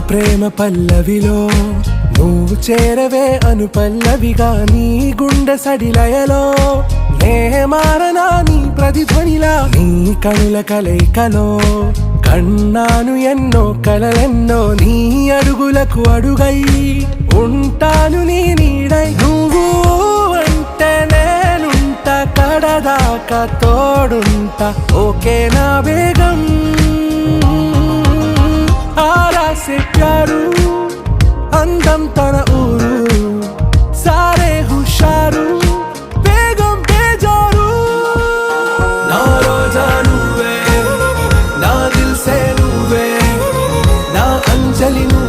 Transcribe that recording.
ప్రేమ పల్లవిలో నువ్వు చేరవే అను పల్లవిగా నీ గుండె సడిలయలో నే మారనా నీ ప్రతిధ్వనిలా నీ కనుల కలయికలో కన్నాను ఎన్నో కలలెన్నో నీ అడుగులకు అడుగై ఉంటాను నీ నీడై నువ్వు అంటే నేనుంట కడదాకా తోడుంటా ఓకే నా బేగం आरा से प्यारू अंदम तन ऊरू सारे हुशारू बेगम बेजारू ना रोजा नुवे ना दिल से नुवे ना अंजलि नुवे